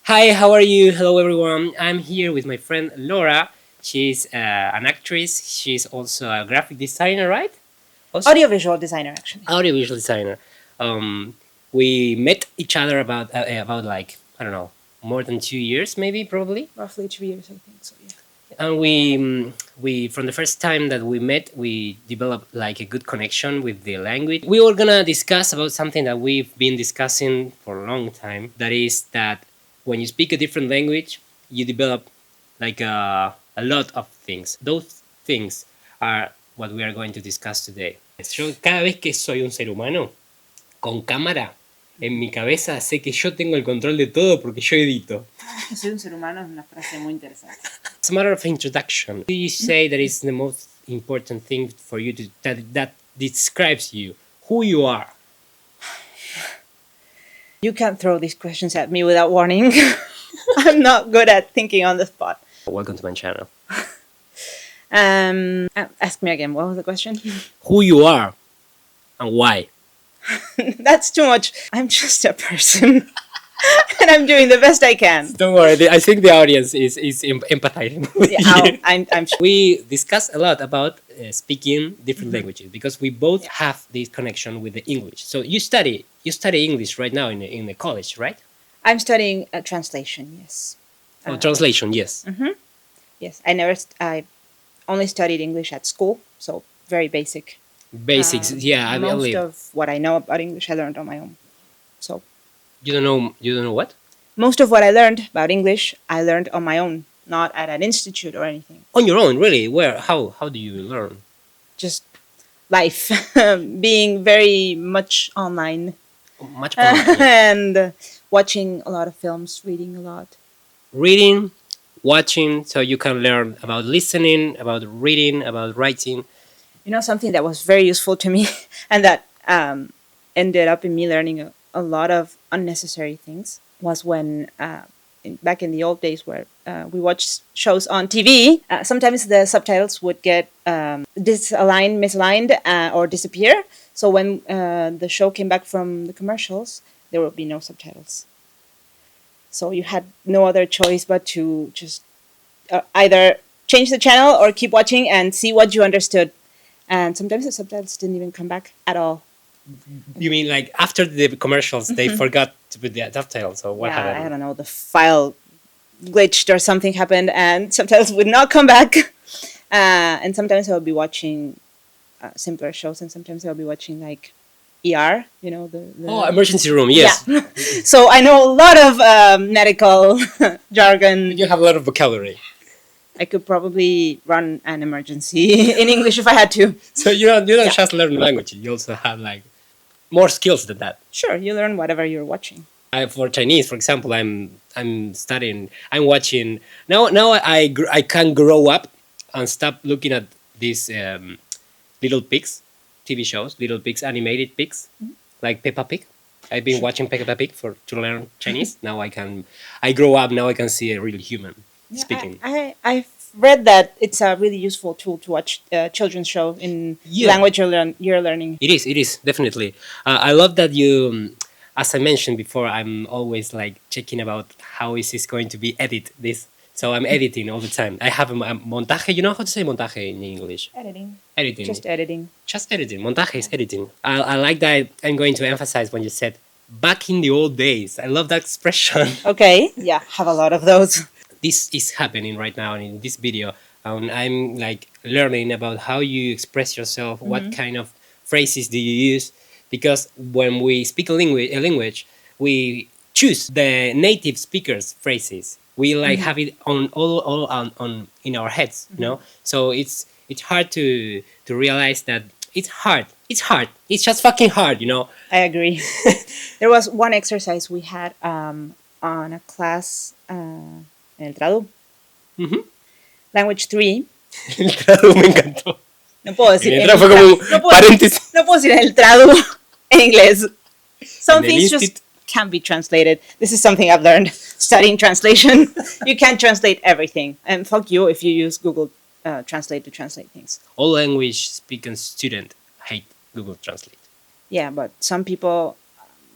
Hi, how are you? Hello, everyone. I'm here with my friend Laura. She's an actress. She's also a graphic designer, right? Also, Audiovisual designer, actually. audiovisual designer. Um, we met each other about like I don't know, more than 2 years, maybe probably. Roughly 2 years, I think. So yeah. And we from the first time that we met, we developed like a good connection with the language. We were gonna discuss about something that we've been discussing for a long time. That is that when you speak a different language, you develop like a lot of things. Those things are what we are going to discuss today. Yo cada vez que soy un ser humano con cámara en mi cabeza sé que yo tengo el control de todo porque yo edito. Soy un ser humano es una frase muy interesante. It's a matter of introduction. Do you say that is the most important thing for you to that describes you, who you are? You can't throw these questions at me without warning. I'm not good at thinking on the spot. Welcome to my channel. Ask me again. What was the question? Who you are and why? That's too much. I'm just a person. And I'm doing the best I can. Don't worry, I think the audience is empathizing with you. I'm sure. We discuss a lot about speaking different languages because we both have this connection with the English. So you study English right now in the college, right? I'm studying translation, yes. Translation, yes. Yes. I only studied English at school, so very basic. Basics, yeah. I Most believe. of what I know about English I learned on my own. So You don't know what? most of what I learned about English I learned on my own, not at an institute or anything. On your own, really? Where? How do you learn? Just life, being very much online Much more. and watching a lot of films, reading a lot. Reading, watching, so you can learn about listening, about reading, about writing. You know, something that was very useful to me and that ended up in me learning a lot of unnecessary things was when back in the old days where we watched shows on TV, sometimes the subtitles would get misaligned, or disappear. So when the show came back from the commercials, there would be no subtitles. So you had no other choice but to just either change the channel or keep watching and see what you understood. And sometimes the subtitles didn't even come back at all. You mean like after the commercials, they forgot to put the subtitles, or what Yeah, I happened? don't know, the file glitched or something happened and subtitles would not come back. And sometimes I would be watching simpler shows, and sometimes I would be watching like ER, you know, the Oh, emergency room, yes. Yeah. So I know a lot of medical jargon. You have a lot of vocabulary. I could probably run an emergency in English if I had to. So you don't just learn language, you also have like more skills than that. Sure, you learn whatever you're watching. For Chinese, for example, I'm studying. I'm watching now. I can grow up and stop looking at these little pigs, TV shows, little pigs, animated pigs, like Peppa Pig. I've been watching Peppa Pig to learn Chinese. Now I grow up. Now I can see a real human speaking. I've read that it's a really useful tool to watch children's show in language you're learning. It is definitely. I love that you. As I mentioned before, I'm always like checking about how is this going to be this. So I'm editing all the time. I have a montaje. You know how to say montaje in English? Editing. Editing. Just editing. Just editing. Montaje is editing. I like that. I'm going to emphasize when you said back in the old days. I love that expression. Okay. Yeah, have a lot of those. This is happening right now in this video. I'm like learning about how you express yourself, what kind of phrases do you use, because when we speak a language, we choose the native speakers' phrases. We like have it on all on in our heads, you know. So it's hard to realize that it's hard. It's just fucking hard, you know. I agree. There was one exercise we had on a class en el tradu. Language 3. El tradu me encantó. No puedo decir El tradu fue como un paréntesis. No puedo decir el tradu en inglés. Some En el things just can't be translated. This is something I've learned studying translation. You can't translate everything. And fuck you if you use Google Translate to translate things. All language speaking student hate Google Translate. Yeah, but some people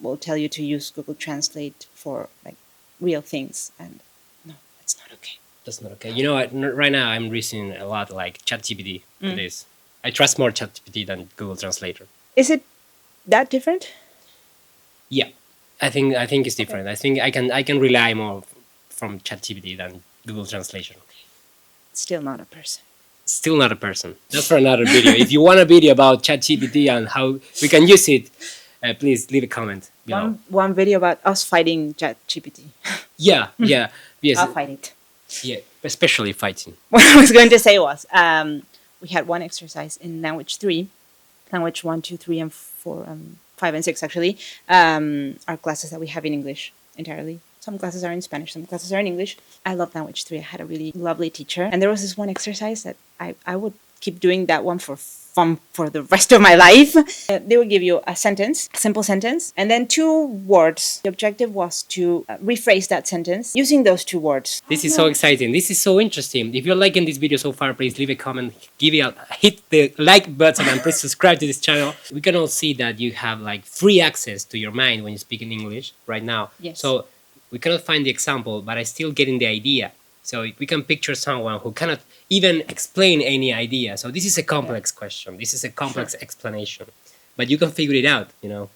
will tell you to use Google Translate for like real things, and no, that's not okay. That's not okay. You know what? Right now I'm using a lot like ChatGPT for this. I trust more ChatGPT than Google Translator. Is it that different? Yeah, I think it's different. I think I can rely more from ChatGPT than Google Translation. Still not a person. Still not a person. That's for another video. If you want a video about ChatGPT and how we can use it, please leave a comment below. One video about us fighting ChatGPT. Yeah, yes, I'll fight it. yeah, especially fighting. What I was going to say was, we had one exercise in language 3, language 1, 2, 3, and 4, 5, and 6 actually, are classes that we have in English entirely. Some classes are in Spanish, some classes are in English. I love language 3. I had a really lovely teacher. And there was this one exercise that I would keep doing that one for fun for the rest of my life. They would give you a sentence, a simple sentence, and then 2 words. The objective was to rephrase that sentence using those 2 words. This is so exciting. This is so interesting. If you're liking this video so far, please leave a comment, hit the like button, and please subscribe to this channel. We can all see that you have like free access to your mind when you speak in English right now. Yes. So we cannot find the example, but I still getting the idea. So we can picture someone who cannot even explain any idea. So this is a complex question. This is a complex explanation, but you can figure it out, you know,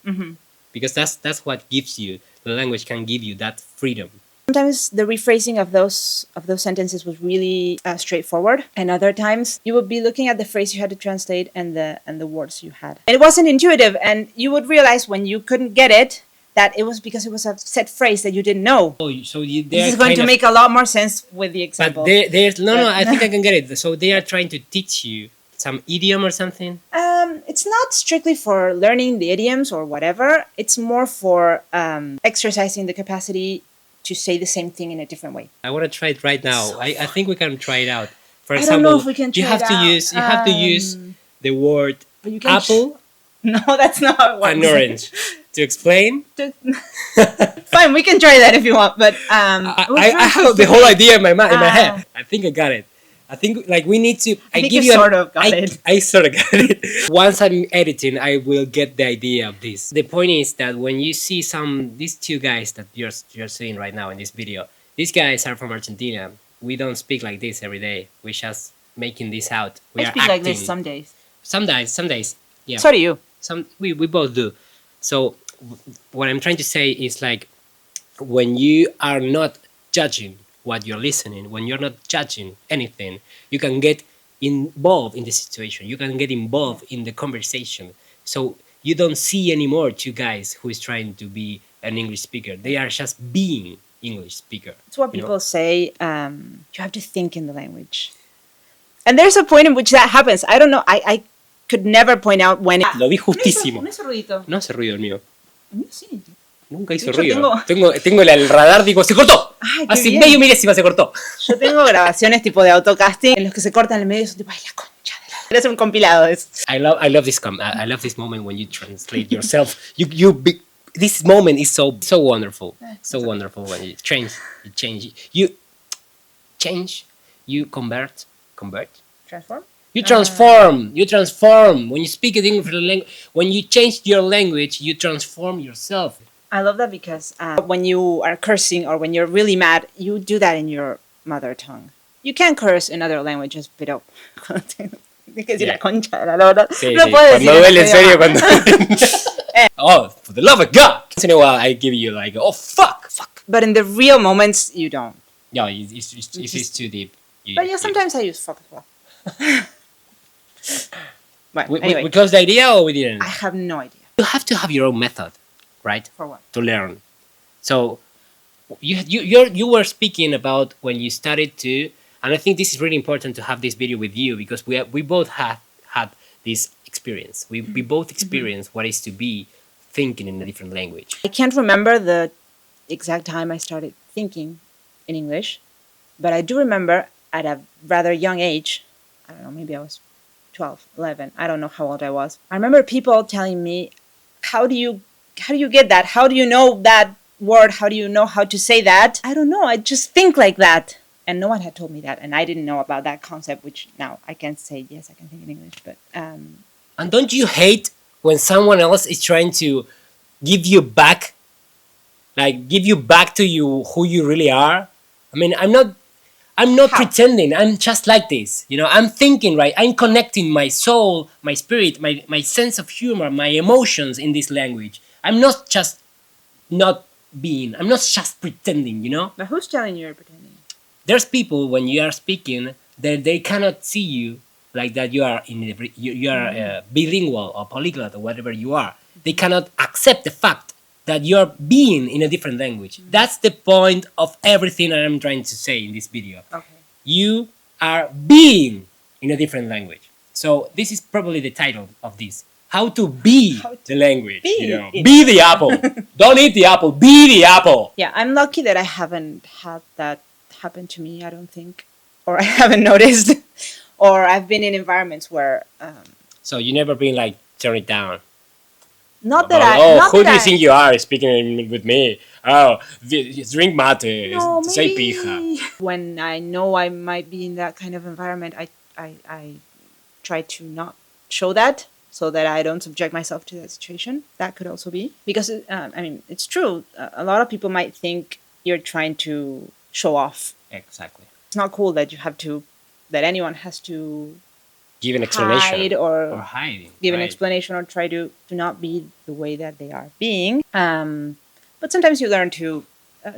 because that's what gives you, the language can give you that freedom. Sometimes the rephrasing of those sentences was really straightforward, and other times you would be looking at the phrase you had to translate and the words you had. And it wasn't intuitive, and you would realize when you couldn't get it that it was because it was a set phrase that you didn't know. Oh, so this is going to make a lot more sense with the example. But there's no, I think I can get it. So they are trying to teach you some idiom or something? It's not strictly for learning the idioms or whatever. It's more for exercising the capacity to say the same thing in a different way. I want to try it right now. I think we can try it out. For I example, don't know if we can try you have it to out. use the word But you can apple No, that's not how it works. and orange to explain. Fine, we can try that if you want, but I have the whole idea in my head. I think I got it. I think like we need to. I think you sort of got it. I sort of got it. Once I'm editing, I will get the idea of this. The point is that when you see these 2 guys that you're seeing right now in this video, these guys are from Argentina. We don't speak like this every day. We're just making this out. We I are speak acting. like this some days. Some days. Yeah. So do you. We both do. So what I'm trying to say is like when you are not judging what you're listening, when you're not judging anything, you can get involved in the situation. You can get involved in the conversation. So you don't see anymore 2 guys who is trying to be an English speaker. They are just being English speaker. It's what people say. You have to think in the language. And there's a point in which that happens. I don't know. I could never point out when it... Lo vi justísimo. No hizo ruidito. No hace ruido el mío. El mío sí. Nunca hizo De hecho, ruido. Tengo el radar, digo, ¡se cortó! Ay, qué Hace bien. medio milésima se cortó. Yo tengo grabaciones tipo de autocasting en los que se cortan el medio y son tipo, ay, la concha de la... Eres un compilado de eso. I love this moment when you translate yourself. This moment is so wonderful. So wonderful when you convert. Transform? You transform. When you speak in English language, when you change your language, you transform yourself. I love that because when you are cursing or when you're really mad, you do that in your mother tongue. You can curse in other languages, pero... Tienes que decir la concha de la lora. No puedes decir... Cuando duele en serio, cuando... Oh, for the love of God! Once in a while, I give you like, oh, fuck! But in the real moments, you don't. No, it's too deep. But yeah, sometimes I use fuck as well. Well, anyway. We closed the idea or we didn't? I have no idea. You have to have your own method, right? For what? To learn. So you were speaking about when you started to, and I think this is really important to have this video with you because we both have had this experience. We both experienced what it is to be thinking in a different language. I can't remember the exact time I started thinking in English, but I do remember at a rather young age, I don't know, maybe I was 12, 11, I don't know how old I was. I remember people telling me, how do you get that? How do you know that word? How do you know how to say that? I don't know, I just think like that. And no one had told me that, and I didn't know about that concept, which now I can say, yes, I can think in English, but... And don't you hate when someone else is trying to give you back like give you back to you who you really are. I mean, I'm not How? pretending. I'm just like this. You know, I'm thinking, right? I'm connecting my soul, my spirit, my sense of humor, my emotions in this language. I'm not just not being. I'm not just pretending, you know? But who's telling you're pretending? There's people when you are speaking that they cannot see you like that you are you are bilingual or polyglot or whatever you are. They cannot accept the fact that you're being in a different language. That's the point of everything that I'm trying to say in this video. Okay. You are being in a different language. So this is probably the title of this. How to be How to the language. be You know? in- Be the apple. Don't eat the apple. Be the apple. Yeah, I'm lucky that I haven't had that happen to me, I don't think. Or I haven't noticed. Or I've been in environments where So you never been like turn it down. not that About, I oh, not who that do you I- think you are speaking with me? Oh, drink mate. No, Say maybe pija. when I know I might be in that kind of environment, I try to not show that so that I don't subject myself to that situation. That could also be because I mean it's true. A lot of people might think you're trying to show off. Exactly. It's not cool that you have to that anyone has to Give an explanation. hide or or hiding. give an right. explanation or try to not be the way that they are being. But sometimes you learn to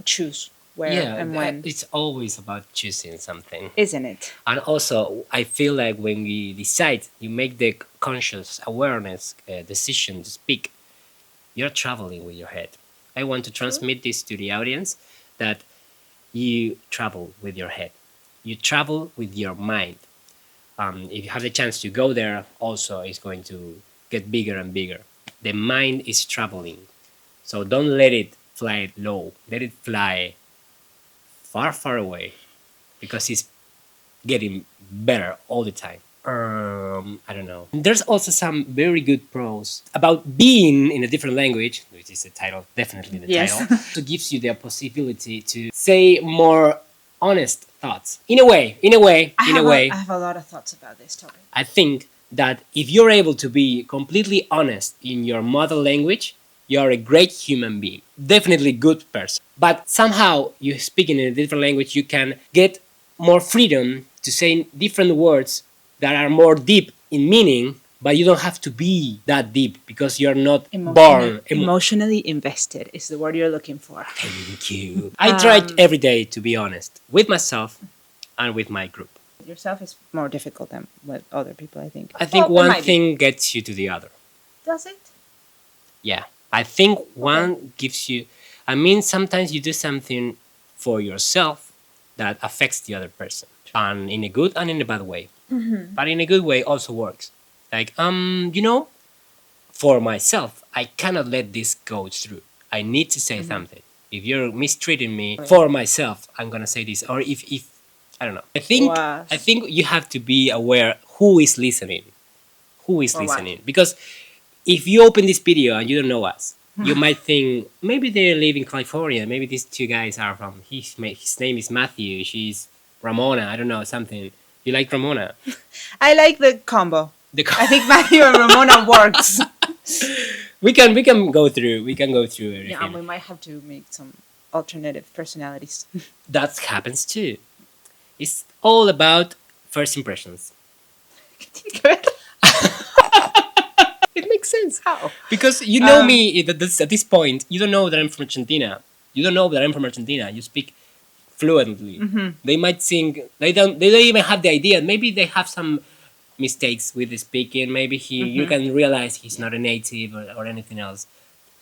choose where Yeah, and when, it's always about choosing something. isn't it? And also, I feel like when we decide, you make the conscious awareness decision to speak, you're traveling with your head. I want to transmit this to the audience that you travel with your head. You travel with your mind. If you have the chance to go there, also it's going to get bigger and bigger. The mind is traveling. So don't let it fly low. Let it fly far, far away because it's getting better all the time. I don't know. There's also some very good pros about being in a different language, which is the title, definitely the Yes. title. So gives you the possibility to say more honest thoughts. In a way, I have a lot of thoughts about this topic. I think that if you're able to be completely honest in your mother language, you're a great human being. Definitely good person. But somehow you speaking in a different language, you can get more freedom to say different words that are more deep in meaning, but you don't have to be that deep because you're not born. Emotionally invested is the word you're looking for. Thank you. I try every day to be honest with myself and with my group. Yourself is more difficult than with other people, I think. I think Well, it one might be. thing gets you to the other. Does it? Yeah. I think one gives you, I mean, sometimes you do something for yourself that affects the other person, and in a good and in a bad way. But in a good way also works. Like, you know, for myself, I cannot let this go through. I need to say something. If you're mistreating me for myself, I'm gonna say this. Or if I don't know. Wow. I think you have to be aware who is listening. Who is For what? listening? Because if you open this video and you don't know us, you might think maybe they live in California. Maybe these two guys are from his name is Matthew. She's Ramona. I don't know, something. You like Ramona? I like the combo. The I think Matthew and Ramona works. we can go through everything. Yeah, and we might have to make some alternative personalities. That happens too. It's all about first impressions. It makes sense. How? Because you know me at this point, you don't know that I'm from Argentina. You don't know that I'm from Argentina. You speak fluently. They might think they don't even have the idea. Maybe they have some mistakes with the speaking. Maybe you can realize he's not a native or anything else.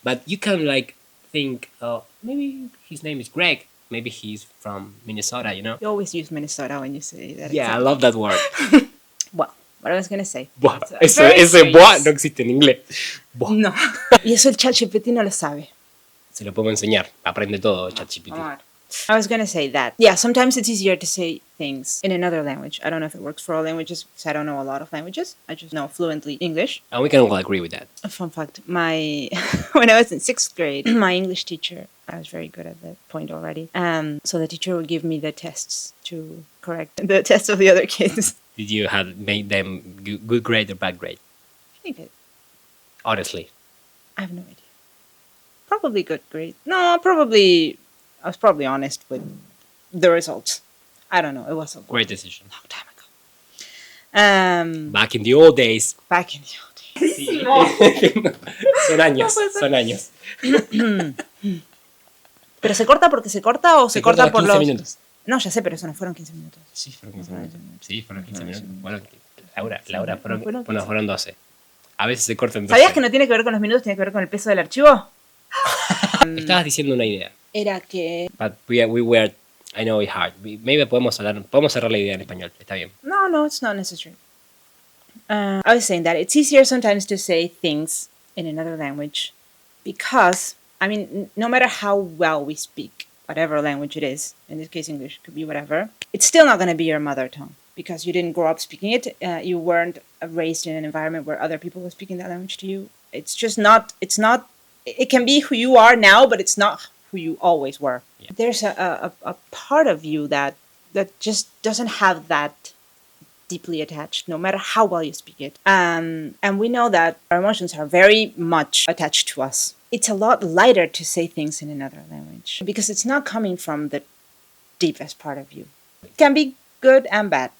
But you can like think, oh, maybe his name is Greg. Maybe he's from Minnesota, you know? You always use Minnesota when you say that. Yeah, I love that word. Well, what I was going to say. Buah. It's, very Ese strange. buah no existe en inglés. Buah. No. Y eso el ChatGPT no lo sabe. Se lo puedo enseñar. Aprende todo, ChatGPT. I was going to say that. Yeah, sometimes it's easier to say things in another language. I don't know if it works for all languages because I don't know a lot of languages. I just know fluently English. And we can all agree with that. A fun fact, when I was in 6th grade, my English teacher, I was very good at that point already. So the teacher would give me the tests to correct the tests of the other kids. Did you have made them good grade or bad grade? I think it. Honestly. I have no idea. Probably good grade. No, probably I was probably honest with the results. I don't know. It was a Great decision. long time ago. Back in the old days. Back in the old days. Sí. Son años, son años. ¿Pero se corta porque se corta o se corta por 15 los...? minutos. No, ya sé, pero eso no fueron 15 minutos. Sí, fueron 15 minutos. Sí, fueron 15 minutos. Bueno, Laura, fueron fueron 12. A veces se cortan 12. ¿Sabías que no tiene que ver con los minutos, tiene que ver con el peso del archivo? Estabas diciendo una idea. Era que... But we were, I know it's hard. Maybe podemos cerrar la idea en español. Está bien. No, it's not necessary. I was saying that it's easier sometimes to say things in another language because, I mean, no matter how well we speak, whatever language it is, in this case English, could be whatever, it's still not going to be your mother tongue because you didn't grow up speaking it. You weren't raised in an environment where other people were speaking that language to you. It's just not, it can be who you are now, but it's not who you always were. Yeah. There's a part of you that just doesn't have that deeply attached, no matter how well you speak it. And we know that our emotions are very much attached to us. It's a lot lighter to say things in another language because it's not coming from the deepest part of you. It can be good and bad.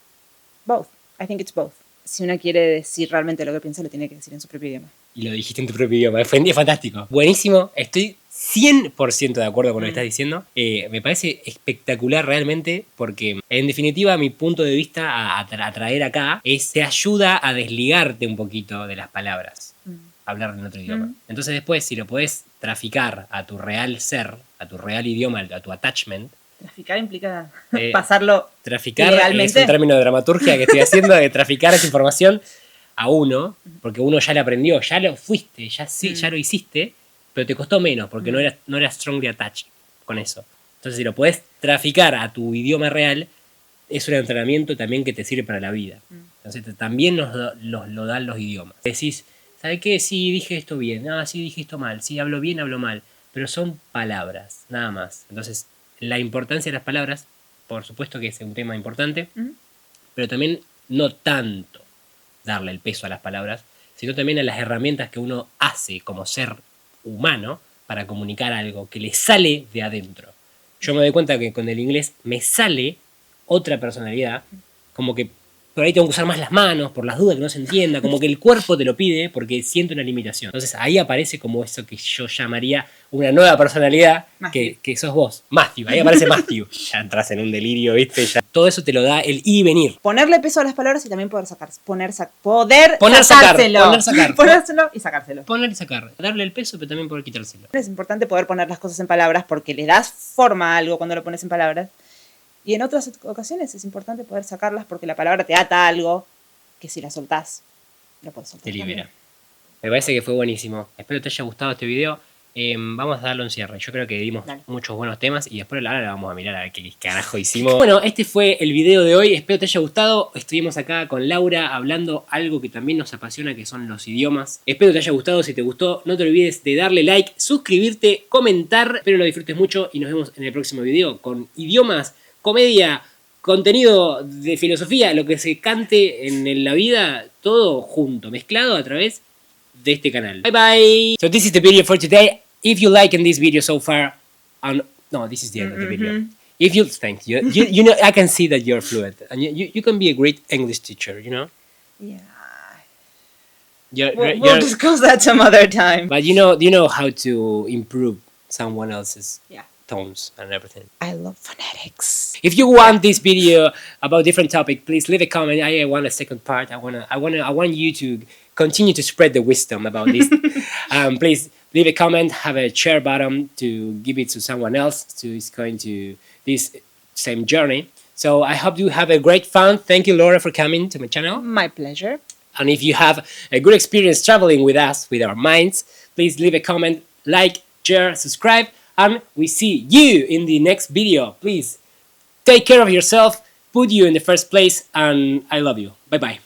Both. I think it's both. Si uno quiere decir realmente lo que piensa, lo tiene que decir en su propio idioma. Y lo dijiste en tu propio idioma. Fue fantástico. Buenísimo. Estoy 100% de acuerdo con lo que estás diciendo. Me parece espectacular realmente porque, en definitiva, mi punto de vista a traer acá es te ayuda a desligarte un poquito de las palabras. Hablar en otro idioma. Entonces después, si lo podés traficar a tu real ser, a tu real idioma, a tu attachment. Traficar implica pasarlo traficar legalmente. Es un término de dramaturgia que estoy haciendo, de traficar esa información a uno, porque uno ya la aprendió, ya lo fuiste, ya lo hiciste, pero te costó menos, porque no eras strongly attached con eso. Entonces, si lo podés traficar a tu idioma real, es un entrenamiento también que te sirve para la vida. Entonces, también lo dan los idiomas. Decís, ¿sabes qué? Sí, dije esto bien, sí, dije esto mal, sí, hablo bien, hablo mal, pero son palabras, nada más. Entonces, la importancia de las palabras, por supuesto que es un tema importante, pero también no tanto darle el peso a las palabras, sino también a las herramientas que uno hace como ser humano para comunicar algo que le sale de adentro. Yo me doy cuenta que con el inglés me sale otra personalidad, como que por ahí tengo que usar más las manos, por las dudas que no se entienda, como que el cuerpo te lo pide porque siente una limitación. Entonces ahí aparece como eso que yo llamaría una nueva personalidad, que sos vos, Matthew. Ahí aparece Matthew. Ya entras en un delirio, ¿viste? Ya, todo eso te lo da el ir y venir. Ponerle peso a las palabras y también poder sacárselo. Ponérselo y sacárselo. Poner y sacar. Darle el peso, pero también poder quitárselo. Es importante poder poner las cosas en palabras porque le das forma a algo cuando lo pones en palabras. Y en otras ocasiones es importante poder sacarlas porque la palabra te ata a algo que si la soltás, lo puedes soltar. Te libera. Me parece que fue buenísimo. Espero te haya gustado este video. Vamos a darle un cierre. Yo creo que dimos muchos buenos temas y después ahora vamos a mirar a ver qué carajo hicimos. Bueno, este fue el video de hoy. Espero te haya gustado. Estuvimos acá con Laura hablando algo que también nos apasiona, que son los idiomas. Espero te haya gustado. Si te gustó, no te olvides de darle like, suscribirte, comentar. Espero lo disfrutes mucho y nos vemos en el próximo video con idiomas, comedia, contenido de filosofía, lo que se cante en la vida, todo junto, mezclado a través de este canal. Bye bye. So this is the video for today. If you like this video so far, no, this is the end of the video. If you, thank you. You know, I can see that you're fluent, and you can be a great English teacher. You know. Yeah. We'll discuss that some other time. But you know how to improve someone else's tones and everything. I love phonetics. If you want this video about different topic, please leave a comment. I want a second part. I want you to continue to spread the wisdom about this. Please leave a comment, have a share button to give it to someone else who is going to this same journey. So I hope you have a great fun. Thank you, Laura, for coming to my channel. My pleasure. And if you have a good experience traveling with us, with our minds, please leave a comment, like, share, subscribe, and we see you in the next video. Please take care of yourself, put you in the first place, and I love you. Bye-bye.